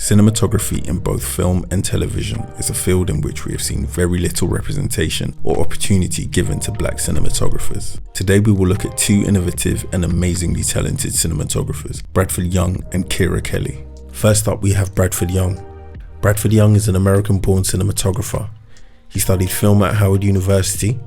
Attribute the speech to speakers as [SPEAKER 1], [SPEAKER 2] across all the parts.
[SPEAKER 1] Cinematography in both film and television is a field in which we have seen very little representation or opportunity given to black cinematographers. Today we will look at two innovative and amazingly talented cinematographers, Bradford Young and Keira Kelly. First up, we have Bradford Young. Bradford Young is an American-born cinematographer. He studied film at Howard University,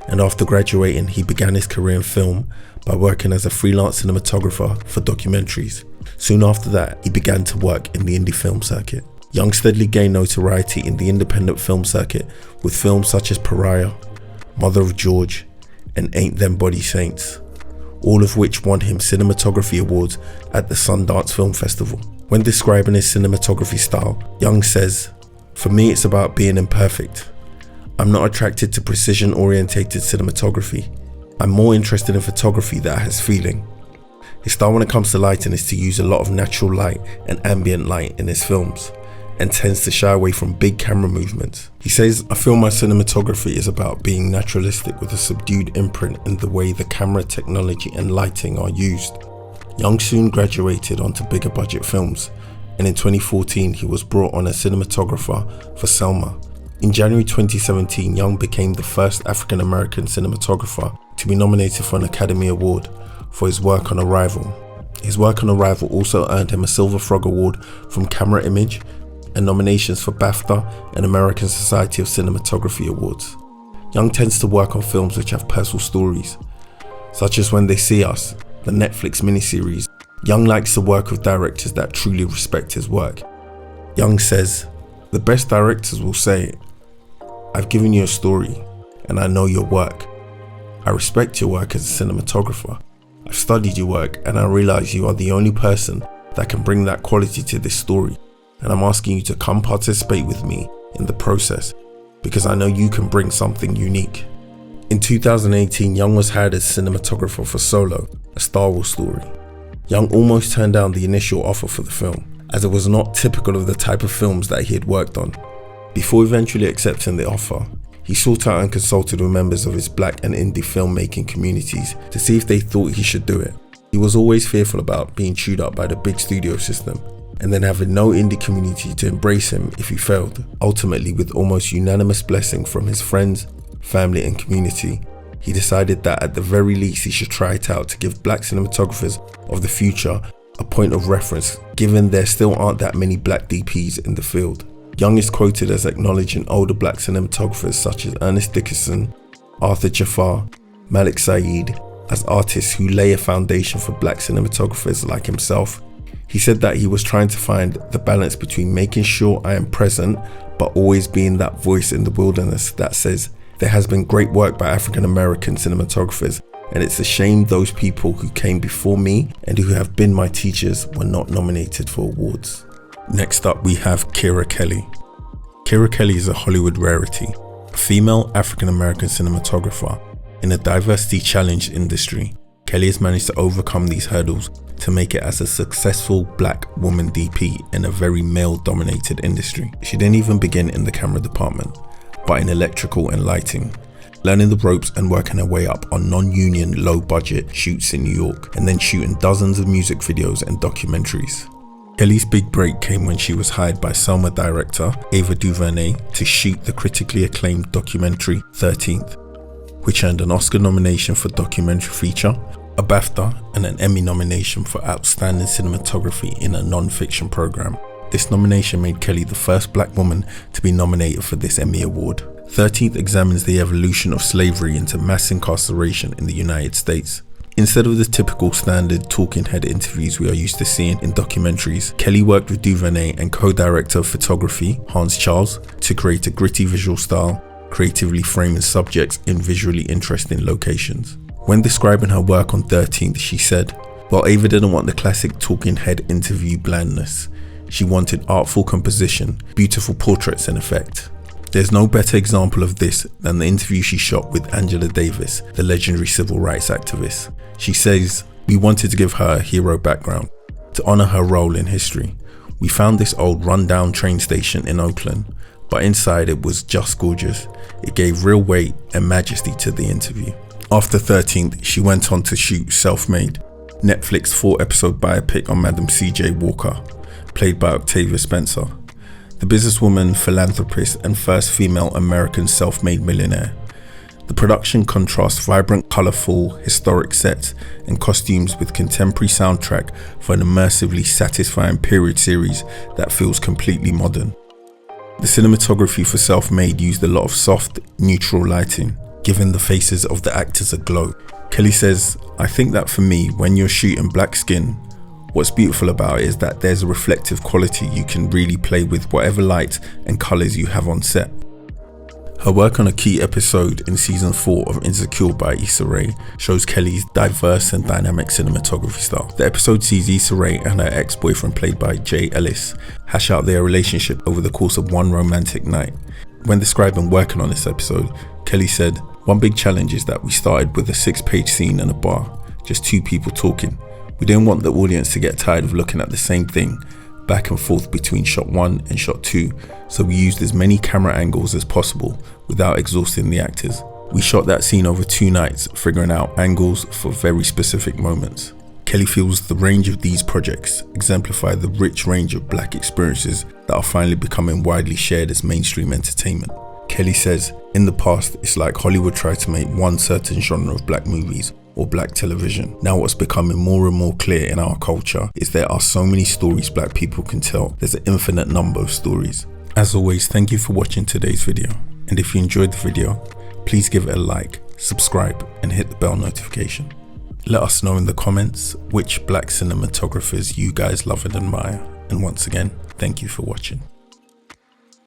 [SPEAKER 1] and after graduating, he began his career in film by working as a freelance cinematographer for documentaries. Soon after that, he began to work in the indie film circuit. Young steadily gained notoriety in the independent film circuit with films such as Pariah, Mother of George, and Ain't Them Body Saints, all of which won him cinematography awards at the Sundance Film Festival. When describing his cinematography style, Young says, "For me, it's about being imperfect. I'm not attracted to precision-orientated cinematography. I'm more interested in photography that has feeling." His style when it comes to lighting is to use a lot of natural light and ambient light in his films, and tends to shy away from big camera movements. He says, "I feel my cinematography is about being naturalistic with a subdued imprint in the way the camera technology and lighting are used." Young soon graduated onto bigger budget films, and in 2014 he was brought on as cinematographer for Selma. In January 2017, Young became the first African American cinematographer to be nominated for an Academy Award for his work on Arrival. His work on Arrival also earned him a Silver Frog Award from Camera Image and nominations for BAFTA and American Society of Cinematography Awards. Young tends to work on films which have personal stories, such as When They See Us, the Netflix miniseries. Young likes to work with directors that truly respect his work. Young says, "The best directors will say, 'I've given you a story and I know your work. I respect your work as a cinematographer. I've studied your work and I realize you are the only person that can bring that quality to this story, and I'm asking you to come participate with me in the process because I know you can bring something unique." In 2018, Young was hired as cinematographer for Solo, a Star Wars story. Young almost turned down the initial offer for the film, as it was not typical of the type of films that he had worked on. Before eventually accepting the offer, he sought out and consulted with members of his black and indie filmmaking communities to see if they thought he should do it. He was always fearful about being chewed up by the big studio system, and then having no indie community to embrace him if he failed. Ultimately, with almost unanimous blessing from his friends, family and community, he decided that at the very least he should try it out to give black cinematographers of the future a point of reference, given there still aren't that many black DPs in the field. Young is quoted as acknowledging older black cinematographers such as Ernest Dickerson, Arthur Jafar, Malik Saeed as artists who lay a foundation for black cinematographers like himself. He said that he was trying to find the balance between making sure I am present but always being that voice in the wilderness that says, "There has been great work by African American cinematographers, and it's a shame those people who came before me and who have been my teachers were not nominated for awards." Next up, we have Keira Kelly. Keira Kelly is a Hollywood rarity, a female African American cinematographer in a diversity-challenged industry. Kelly has managed to overcome these hurdles to make it as a successful black woman DP in a very male-dominated industry. She didn't even begin in the camera department, but in electrical and lighting, learning the ropes and working her way up on non-union, low-budget shoots in New York, and then shooting dozens of music videos and documentaries. Kelly's big break came when she was hired by Selma director Ava DuVernay to shoot the critically acclaimed documentary 13th, which earned an Oscar nomination for documentary feature, a BAFTA, and an Emmy nomination for outstanding cinematography in a non-fiction program. This nomination made Kelly the first black woman to be nominated for this Emmy award. 13th examines the evolution of slavery into mass incarceration in the United States. Instead of the typical standard talking head interviews we are used to seeing in documentaries, Kelly worked with DuVernay and co-director of photography, Hans Charles, to create a gritty visual style, creatively framing subjects in visually interesting locations. When describing her work on 13th, she said, "While Ava didn't want the classic talking head interview blandness, she wanted artful composition, beautiful portraits in effect. There's no better example of this than the interview she shot with Angela Davis, the legendary civil rights activist. She says, we wanted to give her a hero background, to honor her role in history. We found this old rundown train station in Oakland, but inside it was just gorgeous. It gave real weight and majesty to the interview." After 13th, she went on to shoot Self-Made, Netflix 4-episode biopic on Madam C.J. Walker, played by Octavia Spencer, the businesswoman, philanthropist, and first female American self-made millionaire. The production contrasts vibrant, colourful, historic sets and costumes with contemporary soundtrack for an immersively satisfying period series that feels completely modern. The cinematography for Self-Made used a lot of soft, neutral lighting, giving the faces of the actors a glow. Kelly says, "I think that for me, when you're shooting black skin, what's beautiful about it is that there's a reflective quality. You can really play with whatever light and colours you have on set." Her work on a key episode in season 4 of Insecure by Issa Rae shows Kelly's diverse and dynamic cinematography style. The episode sees Issa Rae and her ex-boyfriend, played by Jay Ellis, hash out their relationship over the course of one romantic night. When describing working on this episode, Kelly said, "One big challenge is that we started with a 6-page scene in a bar, just 2 people talking. We didn't want the audience to get tired of looking at the same thing back and forth between shot 1 and shot 2, so we used as many camera angles as possible without exhausting the actors. We shot that scene over 2 nights, figuring out angles for very specific moments." Kelly feels the range of these projects exemplify the rich range of black experiences that are finally becoming widely shared as mainstream entertainment. Kelly says, "In the past, it's like Hollywood tried to make one certain genre of black movies or black television. Now what's becoming more and more clear in our culture is there are so many stories black people can tell. There's an infinite number of stories." As always, thank you for watching today's video. And if you enjoyed the video, please give it a like, subscribe, and hit the bell notification. Let us know in the comments which black cinematographers you guys love and admire. And once again, thank you for watching.